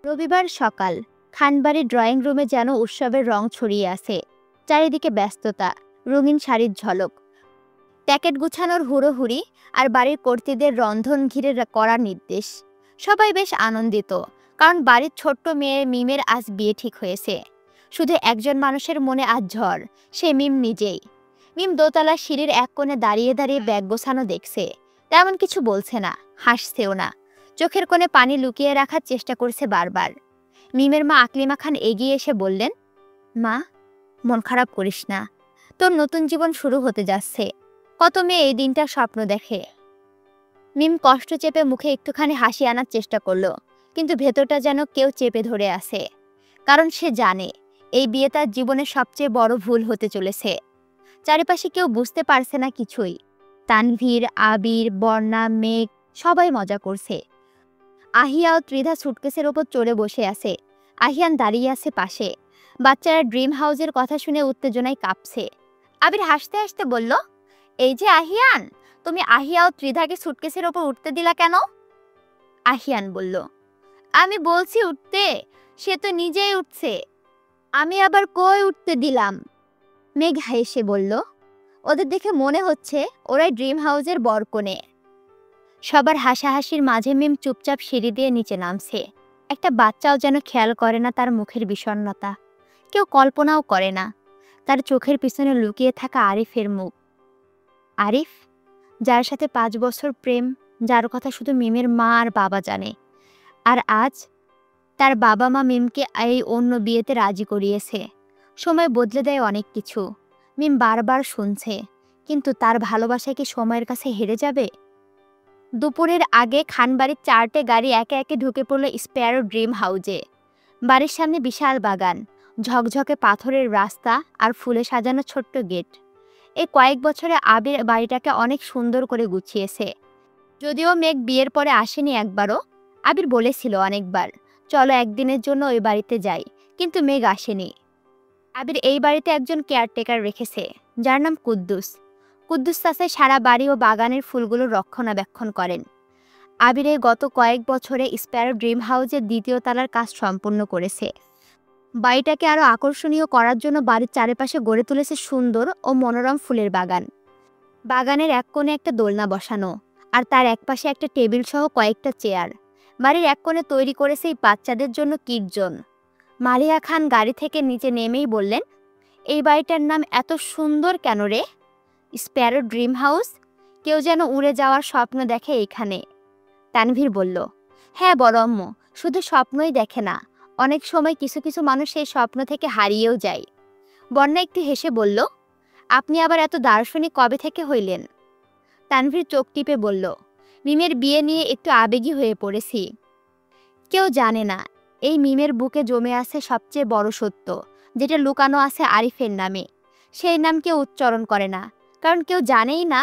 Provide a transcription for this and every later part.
রবিবার সকাল খানবাড়ির ড্রয়িং রুমে যেন উৎসবের রং ছড়িয়ে আছে। চারিদিকে ব্যস্ততা, রঙিন শাড়ির ঝলক, প্যাকেট গুছানোর হুড়োহুড়ি আর বাড়ির কর্ত্রীদের রন্ধন ঘিরে করার নির্দেশ। সবাই বেশ আনন্দিত, কারণ বাড়ির ছোট্ট মেয়ে মিমের আজ বিয়ে ঠিক হয়েছে। শুধু একজন মানুষের মনে আজ ঝড়, সে মিম নিজেই। মিম দোতলার সিঁড়ির এক কোণে দাঁড়িয়ে দাঁড়িয়ে ব্যাগ গোছানো দেখছে, তেমন কিছু বলছে না, হাসছেও না। চোখের কোণে পানি লুকিয়ে রাখার চেষ্টা করছে বারবার। মিমের মা আকলিমা খান এগিয়ে এসে বললেন, মা, মন খারাপ করিস না, তোর নতুন জীবন শুরু হতে যাচ্ছে। কত মেয়ে এই দিনটার স্বপ্ন দেখে। মিম কষ্ট চেপে মুখে একটুখানি হাসি আনার চেষ্টা করলো, কিন্তু ভেতরটা যেন কেউ চেপে ধরে আছে। কারণ সে জানে এই বিয়ে তার জীবনের সবচেয়ে বড় ভুল হতে চলেছে। চারিপাশে কেউ বুঝতে পারছে না কিছুই। তানভীর, আবির, বর্ণা, মেঘ সবাই মজা করছে। আহিয়া ও ত্রিধা সুটকেসের ওপর চড়ে বসে আছে। আহিয়ান দাঁড়িয়ে আছে পাশে। বাচ্চারা ড্রিম হাউসের কথা শুনে উত্তেজনায় কাঁপছে। আবির হাসতে হাসতে বলল, এই যে আহিয়ান, তুমি আহিয়া ও ত্রিধাকে সুটকেসের ওপর উঠতে দিলা কেন? আহিয়ান বলল, আমি বলছি উঠতে, সে তো নিজেই উঠছে। আমি আবার কই উঠতে দিলাম? মেঘ হেসে বলল, ওদের দেখে মনে হচ্ছে ওরাই ড্রিম হাউসের বরকনে। সবার হাসাহাসির মাঝে মিম চুপচাপ সিঁড়ি দিয়ে নিচে নামছে। একটা বাচ্চাও যেন খেয়াল করে না তার মুখের বিষণ্ণতা। কেউ কল্পনাও করে না তার চোখের পিছনে লুকিয়ে থাকা আরিফের মুখ। আরিফ, যার সাথে 5 বছর প্রেম, যার কথা শুধু মিমের মা আর বাবা জানে। আর আজ তার বাবা মা মিমকে এই অন্য বিয়েতে রাজি করিয়েছে। সময় বদলে দেয় অনেক কিছু, মিম বারবার শুনছে। কিন্তু তার ভালোবাসা কি সময়ের কাছে হেরে যাবে? দুপুরের আগে খানবাড়ির 4টে গাড়ি একে একে ঢুকে পড়ল স্প্যারো ড্রিম হাউজে। বাড়ির সামনে বিশাল বাগান, ঝকঝকে পাথরের রাস্তা আর ফুলে সাজানো ছোট্ট গেট। এই কয়েক বছরে আবির বাড়িটাকে অনেক সুন্দর করে গুছিয়েছে। যদিও মেঘ বিয়ের পরে আসেনি একবারও। আবির বলেছিল অনেকবার, চলো একদিনের জন্য ওই বাড়িতে যাই, কিন্তু মেঘ আসেনি। আবির এই বাড়িতে একজন কেয়ারটেকার রেখেছে, যার নাম কুদ্দুস। কুদ্দুস চাচা সারা বাড়ি ও বাগানের ফুলগুলোর রক্ষণাবেক্ষণ করেন। আবির এই গত কয়েক বছরে স্প্যারো ড্রিম হাউসের 2য় তলার কাজ সম্পূর্ণ করেছে। বাড়িটাকে আরও আকর্ষণীয় করার জন্য বাড়ির চারপাশে গড়ে তুলেছে সুন্দর ও মনোরম ফুলের বাগান। বাগানের এক কোণে একটা দোলনা বসানো, আর তার একপাশে একটা টেবিল সহ কয়েকটা চেয়ার। বাড়ির এক কোণে তৈরি করেছে এই বাচ্চাদের জন্য কিড জোন। মালিয়া খান গাড়ি থেকে নিচে নেমেই বললেন, এই বাড়িটার নাম এত সুন্দর কেন রে? স্প্যারো ড্রিম হাউস, কেউ যেন উড়ে যাওয়ার স্বপ্ন দেখে এইখানে। তানভীর বলল, হ্যাঁ বড়ম্ম, শুধু স্বপ্নই দেখে না, অনেক সময় কিছু কিছু মানুষ সেই স্বপ্ন থেকে হারিয়েও যায়। বন্যা একটু হেসে বলল, আপনি আবার এত দার্শনিক কবে থেকে হইলেন? তানভীর চোখ টিপে বলল, মিমের বিয়ে নিয়ে একটু আবেগী হয়ে পড়েছি। কেউ জানে না এই মিমের বুকে জমে আছে সবচেয়ে বড় সত্য, যেটা লুকানো আছে আরিফের নামে। সেই নাম কেউ উচ্চারণ করে না, কারণ কেউ জানেই না।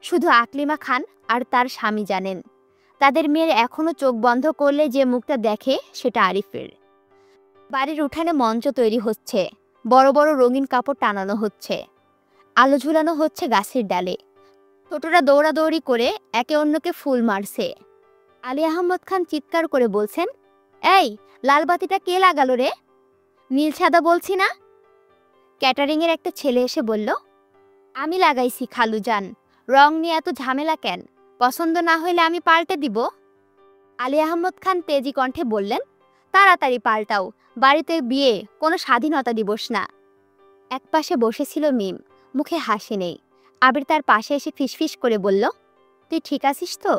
শুধু আকলিমা খান আর তার স্বামী জানেন। তাদের মেয়ের এখনও চোখ বন্ধ করলে যে মুখটা দেখে সেটা আরিফের। বাড়ির উঠানে মঞ্চ তৈরি হচ্ছে, বড় বড় রঙিন কাপড় টানানো হচ্ছে, আলো ঝুলানো হচ্ছে গাছের ডালে। ছোটরা দৌড়াদৌড়ি করে একে অন্যকে ফুল মারছে। আলী আহমদ খান চিৎকার করে বলছেন, এই লাল বাতিটা কে লাগালো রে? নীল সাদা বলছি না? ক্যাটারিংয়ের একটা ছেলে এসে বলল, আমি লাগাইছি খালুজান, রং নিয়ে এত ঝামেলা কেন? পছন্দ না হইলে আমি পাল্টে দিব। আলী আহমদ খান তেজি কণ্ঠে বললেন, তাড়াতাড়ি পাল্টাও, বাড়িতে বিয়ে, কোনো স্বাধীনতা দিবস না। একপাশে বসেছিল মিম, মুখে হাসি নেই। আবির তার পাশে এসে ফিসফিস করে বলল, তুই ঠিক আছিস তো?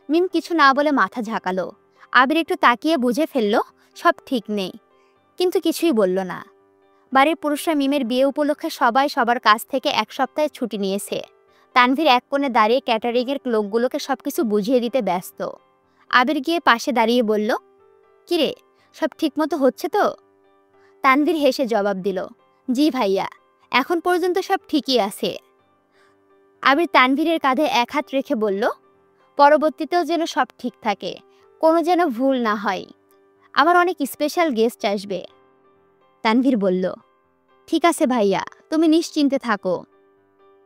মিম কিছু না বলে মাথা ঝাঁকালো। আবির একটু তাকিয়ে বুঝে ফেলল সব ঠিক নেই, কিন্তু কিছুই বলল না। বাড়ির পুরুষরা মিমের বিয়ে উপলক্ষে সবাই সবার কাছ থেকে 1 সপ্তাহের ছুটি নিয়েছে। তানভীর এক কোণে দাঁড়িয়ে ক্যাটারিংয়ের লোকগুলোকে সবকিছু বুঝিয়ে দিতে ব্যস্ত। আবির গিয়ে পাশে দাঁড়িয়ে বলল, কিরে, সব ঠিকমতো হচ্ছে তো? তানভীর হেসে জবাব দিল, জি ভাইয়া, এখন পর্যন্ত সব ঠিকই আছে। আবির তানভীরের কাঁধে এক হাত রেখে বলল, পরবর্তীতেও যেন সব ঠিক থাকে, কোনো যেন ভুল না হয়। আমার অনেক স্পেশাল গেস্ট আসবে। তানভীর বলল, ঠিক আছে ভাইয়া, তুমি নিশ্চিন্তে থাকো।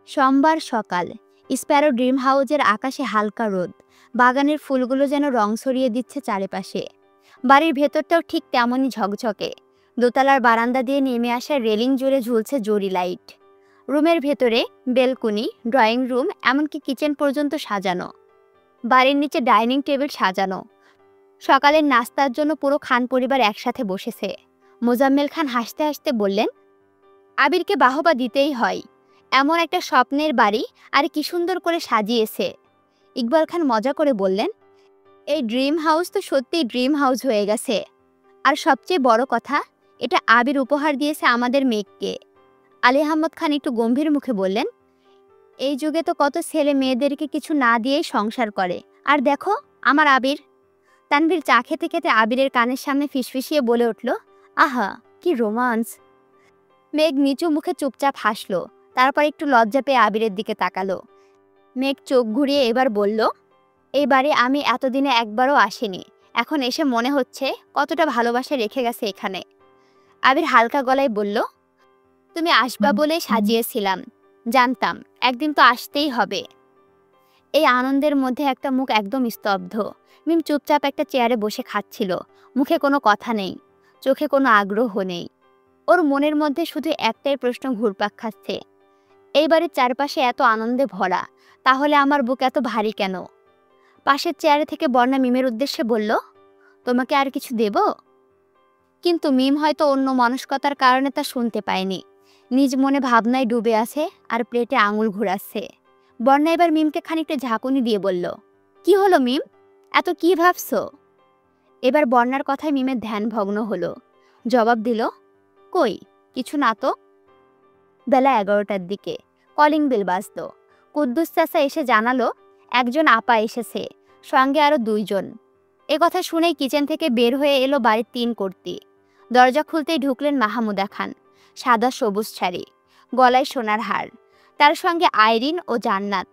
সোমবার সকাল স্প্যারো ড্রিম হাউজের আকাশে হালকা রোদ, বাগানের ফুলগুলো যেন রং ছড়িয়ে দিচ্ছে চারিপাশে। বাড়ির ভেতরটাও ঠিক তেমনই ঝকঝকে। দোতলার বারান্দা দিয়ে নেমে আসা রেলিং জুড়ে ঝুলছে জরি লাইট। রুমের ভেতরে বেলকনি, ড্রয়িং রুম, এমনকি কিচেন পর্যন্ত সাজানো। বাড়ির নিচে ডাইনিং টেবিল সাজানো। সকালের নাস্তার জন্য পুরো খান পরিবার একসাথে বসেছে। মোজাম্মেল খান হাসতে হাসতে বললেন, আবিরকে বাহবা দিতেই হয়, এমন একটা স্বপ্নের বাড়ি আর কি সুন্দর করে সাজিয়েছে। ইকবাল খান মজা করে বললেন, এই ড্রিম হাউস তো সত্যিই ড্রিম হাউস হয়ে গেছে। আর সবচেয়ে বড় কথা, এটা আবির উপহার দিয়েছে আমাদের মেয়েকে। আলী আহমদ খান একটু গম্ভীর মুখে বললেন, এই যুগে তো কত ছেলে মেয়েদেরকে কিছু না দিয়েই সংসার করে, আর দেখো আমার আবির। তানভীর চা খেতে খেতে আবিরের কানের সামনে ফিসফিসিয়ে বলে উঠল, আহা কি রোমান্স। মেঘ নিচু মুখে চুপচাপ হাসলো, তারপর একটু লজ্জা পেয়ে আবিরের দিকে তাকালো। মেঘ চোখ ঘুরিয়ে এবার বলল, এই বাড়ি আমি এতদিনে একবারও আসিনি, এখন এসে মনে হচ্ছে কতটা ভালোবাসা রেখে গেছে এখানে। আবির হালকা গলায় বলল, তুমি আসবা বলে সাজিয়েছিলাম, জানতাম একদিন তো আসতেই হবে। এই আনন্দের মধ্যে একটা মুখ একদম স্তব্ধ। মিম চুপচাপ একটা চেয়ারে বসে খাচ্ছিল, মুখে কোনো কথা নেই, চোখে কোনো আগ্রহ নেই। ওর মনের মধ্যে শুধু একটাই প্রশ্ন ঘুরপাক খাচ্ছে, এই বাড়ির চারপাশে এত আনন্দে ভরা, তাহলে আমার বুক এত ভারী কেন? পাশের চেয়ারে থেকে বর্ণা মিমের উদ্দেশ্যে বলল, তোমাকে আর কিছু দেব? কিন্তু মিম হয়তো অন্য মানসিকতার কারণে তা শুনতে পায়নি। নিজ মনে ভাবনায় ডুবে আছে আর প্লেটে আঙুল ঘুরাচ্ছে। বর্ণা এবার মিমকে খানিকটা ঝাঁকুনি দিয়ে বলল, কি হলো মিম, এত কি ভাবছো? এবার বর্ণার কথায় মিমের ধ্যান ভগ্ন হলো। জবাব দিল, কই কিছু না তো। বেলা 11টার দিকে কলিং বেল বাজল। কুদ্দুস চাচা এসে জানালো, একজন আপা এসেছে, সঙ্গে আরো 2 জন। এ কথা শুনেই কিচেন থেকে বের হয়ে এলো বাড়ির 3 কর্ত্রী। দরজা খুলতেই ঢুকলেন মাহমুদা খান, সাদা সবুজ শাড়ি, গলায় সোনার হার, তার সঙ্গে আইরিন ও জান্নাত।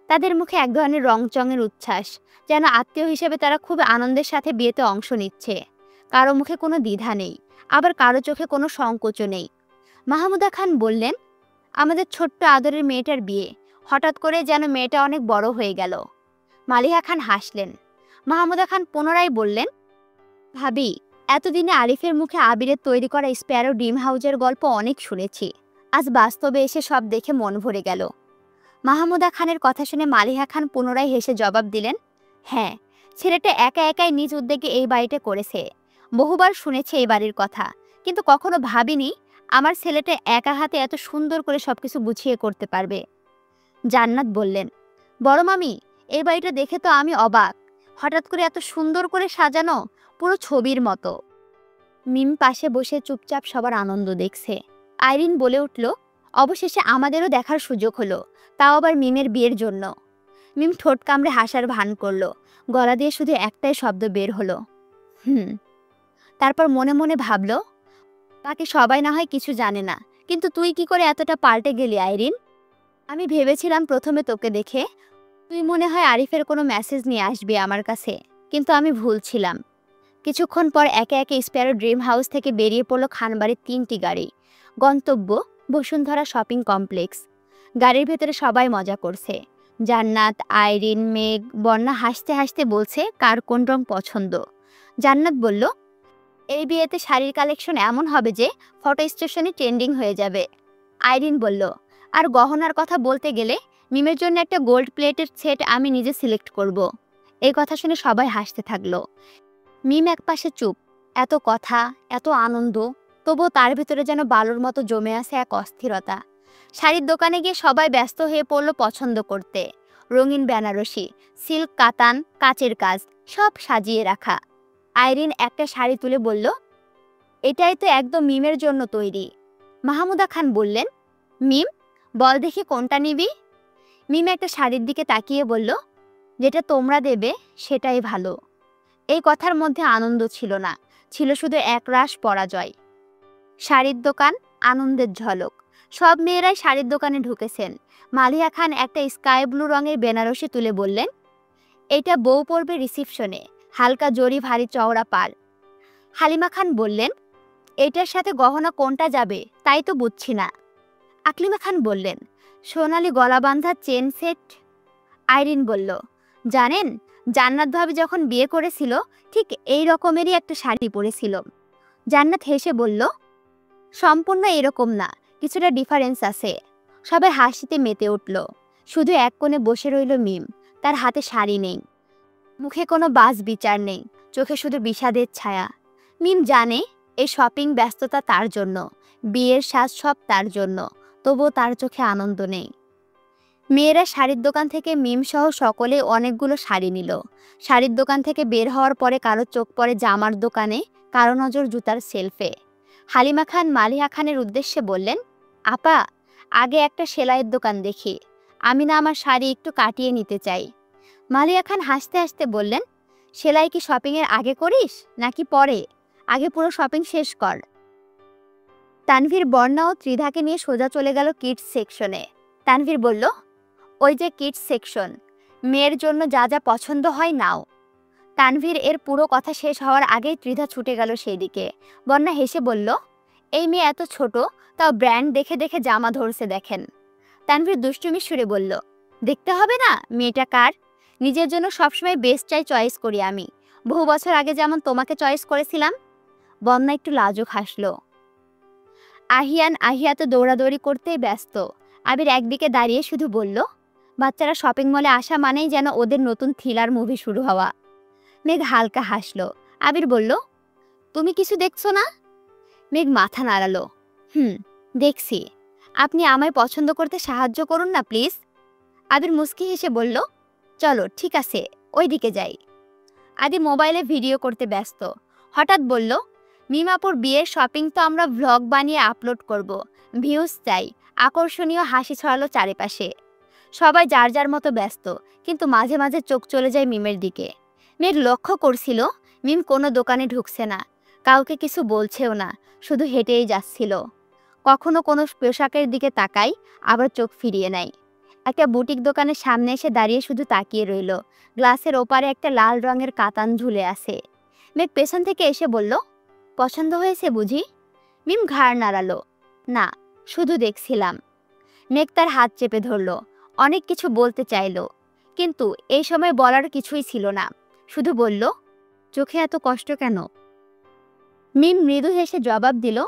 তাদের মুখে এক ধরনের রংচঙের উচ্ছ্বাস, যেন আত্মীয় হিসেবে তারা খুব আনন্দের সাথে বিয়েতে অংশ নিচ্ছে। কারো মুখে কোনো দ্বিধা নেই, আবার কারো চোখে কোনো সংকোচও নেই। মাহমুদা খান বললেন, আমাদের ছোট্ট আদরের মেয়েটার বিয়ে, হঠাৎ করে যেন মেয়েটা অনেক বড় হয়ে গেল। মালিহা খান হাসলেন। মাহমুদা খান পুনরায় বললেন, ভাবি, এতদিনে আরিফের মুখে আবিরের তৈরি করা স্প্যারো ডিম হাউজের গল্প অনেক শুনেছি, আজ বাস্তবে এসে সব দেখে মন ভরে গেল। মাহমুদা খানের কথা শুনে মালিহা খান পুনরায় হেসে জবাব দিলেন, হ্যাঁ, ছেলেটা একা একাই নিজ উদ্যোগে এই বাড়িটা করেছে। বহুবার শুনেছি এই বাড়ির কথা, কিন্তু কখনো ভাবিনি আমার ছেলেটা একা হাতে এত সুন্দর করে সবকিছু গুছিয়ে করতে পারবে। জান্নাত বললেন, বড় মামি, এই বাড়িটা দেখে তো আমি অবাক, হঠাৎ করে এত সুন্দর করে সাজানো, পুরো ছবির মতো। মিম পাশে বসে চুপচাপ সবার আনন্দ দেখছে। আইরিন বলে উঠল, অবশেষে আমাদেরও দেখার সুযোগ হলো, তাও আবার মিমের বিয়ের জন্য। মিম ঠোঁট কামড়ে হাসার ভান করলো, গলা দিয়ে শুধু একটাই শব্দ বের হলো, তারপর মনে মনে ভাবল, বাকি সবাই না হয় কিছু জানে না, কিন্তু তুই কি করে এতটা পাল্টে গেলি আইরিন? আমি ভেবেছিলাম প্রথমে তোকে দেখে তুই মনে হয় আরিফের কোনো মেসেজ নিয়ে আসবি আমার কাছে, কিন্তু আমি ভুল ছিলাম। কিছুক্ষণ পর একে একে স্প্যারো ড্রিম হাউস থেকে বেরিয়ে পড়ল খানবাড়ির 3টি গাড়ি। গন্তব্য বসুন্ধরা শপিং কমপ্লেক্স। গাড়ির ভেতরে সবাই মজা করছে। জান্নাত, আইরিন, মেঘ, বন্যা হাসতে হাসতে বলছে কার কোন রং পছন্দ। জান্নাত বলল, এই বিয়েতে শাড়ির কালেকশন এমন হবে যে ফটো স্টেশনে ট্রেন্ডিং হয়ে যাবে। আইরিন বলল, আর গহনার কথা বলতে গেলে মিমের জন্য একটা গোল্ড প্লেটের সেট আমি নিজে সিলেক্ট করব। এই কথা শুনে সবাই হাসতে থাকলো। মিম একপাশে চুপ, এত কথা, এত আনন্দ, তবুও তার ভিতরে যেন বালুর মতো জমে আছে এক অস্থিরতা। শাড়ির দোকানে গিয়ে সবাই ব্যস্ত হয়ে পড়ল পছন্দ করতে। রঙিন বেনারসি, সিল্ক, কাতান, কাচের কাজ, সব সাজিয়ে রাখা। আইরিন একটা শাড়ি তুলে বলল, এটাই তো একদম মিমের জন্য তৈরি। মাহমুদা খান বললেন, মিম, বল দেখি কোনটা নিবি? মিম একটা শাড়ির দিকে তাকিয়ে বলল, যেটা তোমরা দেবে সেটাই ভালো। এই কথার মধ্যে আনন্দ ছিল না, ছিল শুধু একরাশ পরাজয়। শাড়ির দোকান, আনন্দের ঝলক। সব মেয়েরাই শাড়ির দোকানে ঢুকেছেন। মালিহা খান একটা স্কাই ব্লু রঙের বেনারসি তুলে বললেন, এটা বউ পরবে রিসিপশনে, হালকা জরি, ভারী চওড়া পাল। হালিমা খান বললেন, এটার সাথে গহনা কোনটা যাবে তাই তো বুঝছি না। আকলিমা খান বললেন, সোনালি গলাবাঁধা চেন সেট। আইরিন বলল, জানেন, জান্নাত ভাবি যখন বিয়ে করেছিল ঠিক এই রকমেরই একটা শাড়ি পরেছিল। জান্নাত হেসে বলল, সম্পূর্ণ এরকম না, কিছুটা ডিফারেন্স আছে। সবাই হাসিতে মেতে উঠল। শুধু এক কোণে বসে রইল মিম। তার হাতে শাড়ি নেই, মুখে কোনো বাজ বিচার নেই, চোখে শুধু বিষাদের ছায়া। মিম জানে এই শপিং ব্যস্ততা তার জন্য, বিয়ের সাজ সব তার জন্য, তবুও তার চোখে আনন্দ নেই। মেয়েরা শাড়ির দোকান থেকে মিম সহ সকলে অনেকগুলো শাড়ি নিল। শাড়ির দোকান থেকে বের হওয়ার পরে কারো চোখ পড়ে জামার দোকানে, কারো নজর জুতার সেলফে। হালিমা খান মালিহা খানের উদ্দেশ্যে বললেন, আপা, আগে একটা সেলাইয়ের দোকান দেখি, আমি না আমার শাড়ি একটু কাটিয়ে নিতে চাই। মালিহা খান হাসতে হাসতে বললেন, সেলাই কি শপিংয়ের আগে করিস নাকি পরে? আগে পুরো শপিং শেষ কর। তানভীর, বর্ণা ও ত্রিধাকে নিয়ে সোজা চলে গেল কিডস সেকশনে। তানভীর বলল, ওই যে কিডস সেকশন, মেয়ের জন্য যা যা পছন্দ হয় নাও। তানভীর এর পুরো কথা শেষ হওয়ার আগেই ত্রিধা ছুটে গেল সেই দিকে। বর্ণা হেসে বলল, এই মেয়ে এত ছোট, তাও ব্র্যান্ড দেখে দেখে জামা ধরছে দেখেন। তানভীর দুষ্টুমির সুরে বলল, দেখতে হবে না মেয়েটা কার? নিজের জন্য সবসময় বেস্টটাই চয়েস করি আমি, বহু বছর আগে যেমন তোমাকে চয়েস করেছিলাম। বন্যা একটু লাজুক হাসল। আহিয়া তো দৌড়াদৌড়ি করতেই ব্যস্ত। আবির একদিকে দাঁড়িয়ে শুধু বলল, বাচ্চারা শপিং মলে আসা মানেই যেন ওদের নতুন থ্রিলার মুভি শুরু হওয়া। মেঘ হালকা হাসল। আবির বলল, তুমি কিছু দেখছো না? মেঘ মাথা নাড়ালো, দেখছি। আপনি আমায় পছন্দ করতে সাহায্য করুন না প্লিজ। আবির মুস্কি হেসে বলল, চলো ঠিক আছে, ওই দিকে যাই। আদি মোবাইলে ভিডিও করতে ব্যস্ত। হঠাৎ বলল, মিমাপুর বিয়ের শপিং তো আমরা ভ্লগ বানিয়ে আপলোড করব, ভিউজ চাই। আকর্ষণীয় হাসি ছড়ালো চারিপাশে। সবাই যার যার মতো ব্যস্ত, কিন্তু মাঝে মাঝে চোখ চলে যায় মিমের দিকে। মেঘ লক্ষ্য করছিল মিম কোনো দোকানে ঢুকছে না, কাউকে কিছু বলছেও না, শুধু হেঁটেই যাচ্ছিল। কখনো কোনো পোশাকের দিকে তাকায়, আবার চোখ ফিরিয়ে নেয়। একটা বুটিক দোকানের সামনে এসে দাঁড়িয়ে শুধু তাকিয়ে রইল। গ্লাসের ওপারে একটা লাল রঙের কাতান ঝুলে আছে। মেঘ পেছন থেকে এসে বলল, পছন্দ হয়েছে বুঝি? মিম ঘাড় নাড়ালো, না, শুধু দেখছিলাম। মেঘ তার হাত চেপে ধরল। অনেক কিছু বলতে চাইল, কিন্তু এই সময় বলার কিছুই ছিল না। শুধু বলল, চোখে এত কষ্ট কেন? মিম মৃদু হেসে জবাব দিল,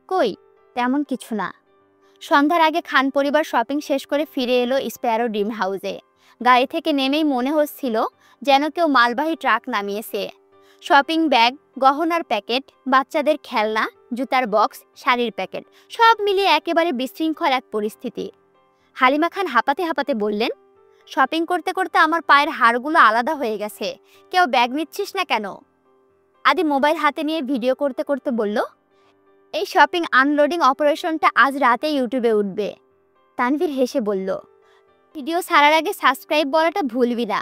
কই, তেমন কিছু না। সন্ধ্যার আগে খান পরিবার শপিং শেষ করে ফিরে এলো স্প্যারো ড্রিম হাউসে। গাড়ি থেকে নেমেই মনে হচ্ছিল যেন কেউ মালবাহী ট্রাক নামিয়েছে। শপিং ব্যাগ, গহনার প্যাকেট, বাচ্চাদের খেলনা, জুতার বক্স, শাড়ির প্যাকেট, সব মিলিয়ে একেবারে বিশৃঙ্খল এক পরিস্থিতি। হালিমা খান হাঁপাতে হাঁপাতে বললেন, শপিং করতে করতে আমার পায়ের হাড়গুলো আলাদা হয়ে গেছে, কেউ ব্যাগ নিচ্ছিস না কেন? আদি মোবাইল হাতে নিয়ে ভিডিও করতে করতে বলল, এই শপিং আনলোডিং অপারেশনটা আজ রাতে ইউটিউবে উঠবে। তানভীর হেসে বলল, ভিডিও ছাড়ার আগে সাবস্ক্রাইব বলাটা ভুলবি না।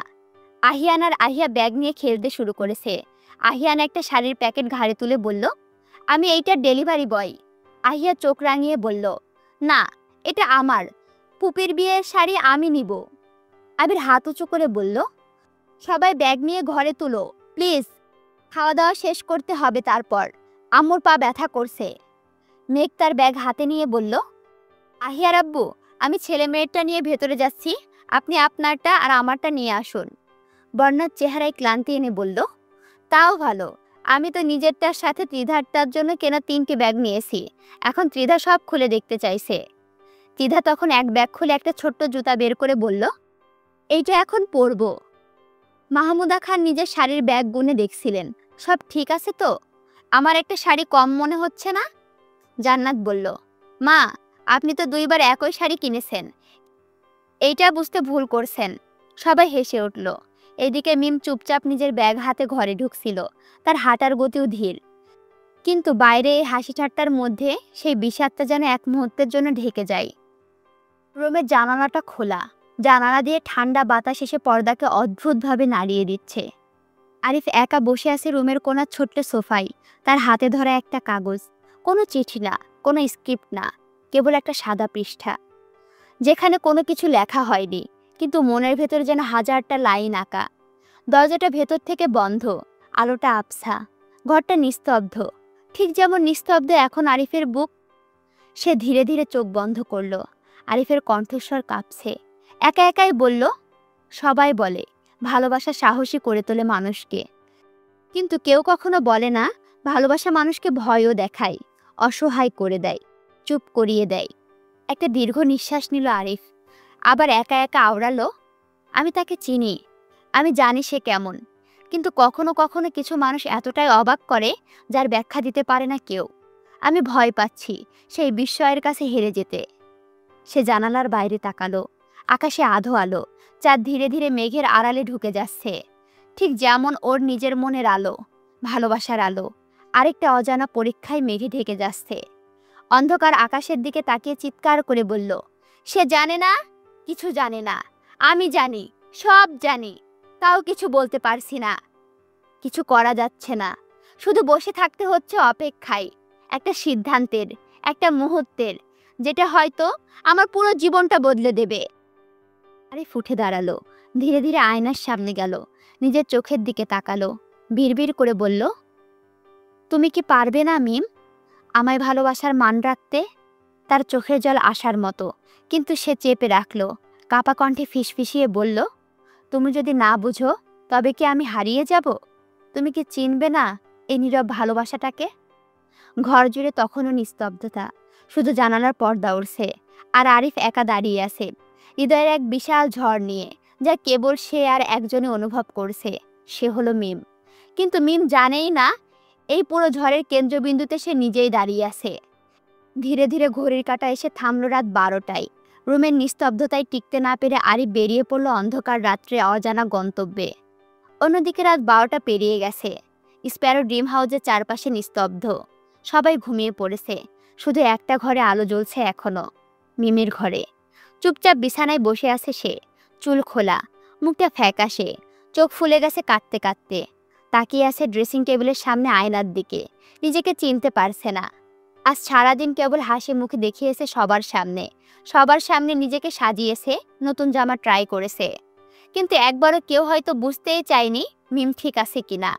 আহিয়া ব্যাগ নিয়ে খেলতে শুরু করেছে। আহিয়ান একটা শাড়ির প্যাকেট ঘাড়ে তুলে বলল, আমি এইটার ডেলিভারি বয়। আহিয়া চোখ রাঙিয়ে বলল, না, এটা আমার পুপির বিয়ের শাড়ি, আমি নিব। আবির হাত উঁচু করে বলল, সবাই ব্যাগ নিয়ে ঘরে তুলো প্লিজ, খাওয়া দাওয়া শেষ করতে হবে, তারপর আম্মুর পা ব্যথা করছে। মেঘ তার ব্যাগ হাতে নিয়ে বলল, আহিয়ার আব্বু, আমি ছেলে মেয়েরটা নিয়ে ভেতরে যাচ্ছি, আপনি আপনারটা আর আমারটা নিয়ে আসুন। বর্ণার চেহারায় ক্লান্তি এনে বলল, তাও ভালো, আমি তো নিজেরটার সাথে ত্রিধারটার জন্য কেনা 3টি ব্যাগ নিয়েছি, এখন ত্রিধা সব খুলে দেখতে চাইছে। ত্রিধা তখন এক ব্যাগ খুলে একটা ছোট্ট জুতা বের করে বলল, এইটা এখন পরবো। মাহমুদা খান নিজের শাড়ির ব্যাগ গুনে দেখছিলেন, সব ঠিক আছে তো? আমার একটা শাড়ি কম মনে হচ্ছে না? জান্নাত বলল, মা, আপনি তো 2বার একই শাড়ি কিনেছেন, এইটা বুঝতে ভুল করছেন। সবাই হেসে উঠল। এদিকে মিম চুপচাপ নিজের ব্যাগ হাতে ঘরে ঢুকছিল। তার হাঁটার গতিও ধীর, কিন্তু বাইরে এই হাসি ঠাট্টার মধ্যে সেই বিষাদটা যেন এক মুহূর্তের জন্য ঢেকে যায়। রুমের জানালাটা খোলা, জানালা দিয়ে ঠান্ডা বাতাস এসে পর্দাকে অদ্ভুতভাবে নাড়িয়ে দিচ্ছে। আরিফ একা বসে আছে রুমের কোণার ছোট্ট সোফায়, তার হাতে ধরা একটা কাগজ। কোনো চিঠি না, কোনো স্ক্রিপ্ট না, কেবল একটা সাদা পৃষ্ঠা, যেখানে কোনো কিছু লেখা হয়নি, কিন্তু মনের ভেতর যেন হাজারটা লাইন আঁকা। দরজাটা ভেতর থেকে বন্ধ, আলোটা আবছা, ঘরটা নিস্তব্ধ, ঠিক যেমন নিস্তব্ধ এখন আরিফের বুক। সে ধীরে ধীরে চোখ বন্ধ করল। আরিফের কণ্ঠস্বর কাঁপছে। একা একাই বলল, সবাই বলে ভালোবাসা সাহসী করে তোলে মানুষকে, কিন্তু কেউ কখনো বলে না ভালোবাসা মানুষকে ভয়ও দেখায়, অসহায় করে দেয়, চুপ করিয়ে দেয়। একটা দীর্ঘ নিঃশ্বাস নিল আরিফ, আবার একা একা আওড়ালো, আমি তাকে চিনি, আমি জানি সে কেমন, কিন্তু কখনো কখনো কিছু মানুষ এতটাই অবাক করে যার ব্যাখ্যা দিতে পারে না কেউ। আমি ভয় পাচ্ছি সেই বিস্ময়ের কাছে হেরে যেতে। সে জানালার বাইরে তাকালো, আকাশে আধো আলো, চাঁদ ধীরে ধীরে মেঘের আড়ালে ঢুকে যাচ্ছে, ঠিক যেমন ওর নিজের মনের আলো, ভালোবাসার আলো আরেকটা অজানা পরীক্ষায় মেঘে ঢেকে যাচ্ছে। অন্ধকার আকাশের দিকে তাকিয়ে চিৎকার করে বলল, সে জানে না, কিছু জানে না, আমি জানি, সব জানি, তাও কিছু বলতে পারছি না, কিছু করা যাচ্ছে না, শুধু বসে থাকতে হচ্ছে অপেক্ষায়, একটা সিদ্ধান্তের, একটা মুহূর্তের, যেটা হয়তো আমার পুরো জীবনটা বদলে দেবে। আরে ফুটে দাঁড়ালো, ধীরে ধীরে আয়নার সামনে গেল, নিজের চোখের দিকে তাকালো, বিড়বিড় করে বলল, তুমি কি পারবে না মিম আমায় ভালোবাসার মান রাখতে? তার চোখের জল আসার মতো, কিন্তু সে চেপে রাখলো, কাপা কণ্ঠে ফিসফিসিয়ে বলল, তুমি যদি না বুঝো তবে কি আমি হারিয়ে যাব? তুমি কি চিনবে না এই নীরব ভালোবাসাটাকে? ঘর জুড়ে তখনও নিস্তব্ধতা, শুধু জানালার পর্দা উড়ছে, আর আরিফ একা দাঁড়িয়ে আছে হৃদয়ের এক বিশাল ঝড় নিয়ে, যা কেবল সে আর একজনই অনুভব করছে, সে হলো মিম। কিন্তু মিম জানেই না এই পুরো ঝড়ের কেন্দ্রবিন্দুতে সে নিজেই দাঁড়িয়ে আছে। ধীরে ধীরে ঘড়ির কাঁটা এসে থামল রাত 12টায়। রুমের নিস্তব্ধতায় টিকতে না পেরে আরিফ বেরিয়ে পড়ল অন্ধকার রাত্রে অজানা গন্তব্যে। অন্যদিকে রাত 12টা পেরিয়ে গেছে, স্প্যারো ড্রিম হাউসের চারপাশে নিস্তব্ধ, সবাই ঘুমিয়ে পড়েছে, শুধু একটা ঘরে আলো জ্বলছে এখনো, মিমের ঘরে। চুপচাপ বিছানায় বসে আছে সে, চুল খোলা, মুখটা ফ্যাকাশে, চোখ ফুলে গেছে কাঁদতে কাঁদতে, তাকিয়ে আছে ড্রেসিং টেবিলের সামনে আয়নার দিকে, নিজেকে চিনতে পারছে না। আজ সারাদিন কেবল হাসি মুখে দেখিয়েছে সবার সামনে নিজেকে সাজিয়েছে, নতুন জামা ট্রাই করেছে, কিন্তু একবারও কেউ হয়তো বুঝতেই চায়নি মিম ঠিক আছে কিনা।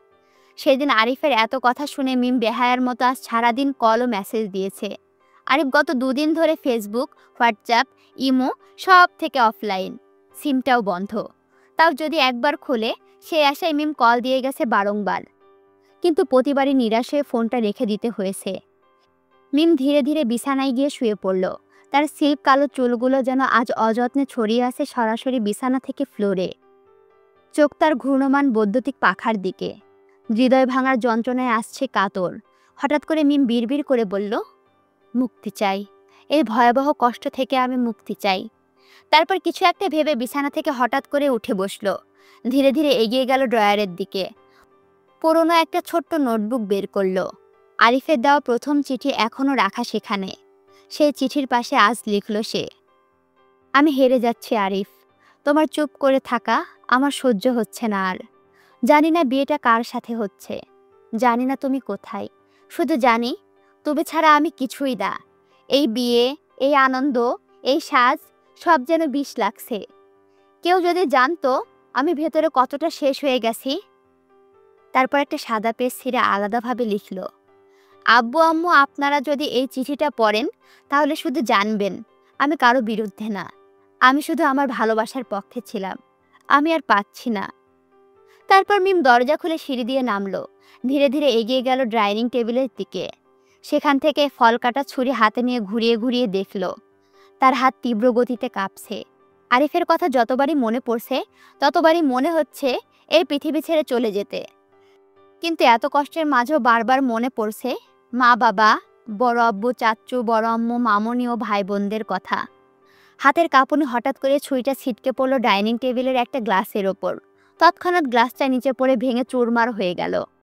সেদিন আরিফের এত কথা শুনে মিম বেহায়ার মতো আজ সারাদিন কল ও মেসেজ দিয়েছে। আরিফ গত 2 দিন ধরে ফেসবুক, হোয়াটসঅ্যাপ, ইমো সব থেকে অফলাইন, সিমটাও বন্ধ। তাও যদি একবার খোলে, সেই আশায় মিম কল দিয়ে গেছে বারংবার, কিন্তু প্রতিবারই নিরাশ হয়ে ফোনটা রেখে দিতে হয়েছে। মিম ধীরে ধীরে বিছানায় গিয়ে শুয়ে পড়ল, তার সিল্ক কালো চুলগুলো যেন আজ অযত্নে ছড়িয়ে আছে সরাসরি বিছানা থেকে ফ্লোরে। চোখ তার ঘূর্ণমান বৈদ্যুতিক পাখার দিকে, হৃদয় ভাঙার যন্ত্রণায় আসছে কাতর। হঠাৎ করে মিম বিড়বিড় করে বলল, মুক্তি চাই, এই ভয়াবহ কষ্ট থেকে আমি মুক্তি চাই। তারপর কিছু একটা ভেবে বিছানা থেকে হঠাৎ করে উঠে বসল, ধীরে ধীরে এগিয়ে গেল ড্রয়ারের দিকে, পুরনো একটা ছোট্ট নোটবুক বের করলো। আরিফের দেওয়া প্রথম চিঠি এখনো রাখা সেখানে। সেই চিঠির পাশে আজ লিখল সে, আমি হেরে যাচ্ছি আরিফ, তোমার চুপ করে থাকা আমার সহ্য হচ্ছে না আর। জানি না বিয়েটা কার সাথে হচ্ছে, জানি না তুমি কোথায়, শুধু জানি তুমি ছাড়া আমি কিছুই না। এই বিয়ে, এই আনন্দ, এই সাজ সব যেন বিষ লাগছে। কেউ যদি জানতো আমি ভেতরে কতটা শেষ হয়ে গেছি। তারপর একটা সাদা পেজ ছিঁড়ে আলাদাভাবে লিখল, আব্বু আম্মু আপনারা যদি এই চিঠিটা পড়েন তাহলে শুধু জানবেন আমি কারো বিরুদ্ধে না, আমি শুধু আমার ভালোবাসার পক্ষে ছিলাম, আমি আর পাচ্ছি না। তারপর মিম দরজা খুলে সিঁড়ি দিয়ে নামলো, ধীরে ধীরে এগিয়ে গেল ডাইনিং টেবিলের দিকে। সেখান থেকে ফল কাটা ছুরি হাতে নিয়ে ঘুরিয়ে ঘুরিয়ে দেখল, তার হাত তীব্র গতিতে কাঁপছে। আরিফের কথা যতবারই মনে পড়ছে ততবারই মনে হচ্ছে এই পৃথিবী ছেড়ে চলে যেতে। কিন্তু এত কষ্টের মাঝেও বারবার মনে পড়ছে মা বাবা, বড় আব্বু, চাচ্চু, বড় আম্মু, মামনি ও ভাই বোনদের কথা। হাতের কাঁপুনি হঠাৎ করে ছুরিটা ছিটকে পড়লো ডাইনিং টেবিলের একটা গ্লাসের ওপর। তৎক্ষণাৎ গ্লাসটা নিচে পড়ে ভেঙে চুরমার হয়ে গেল।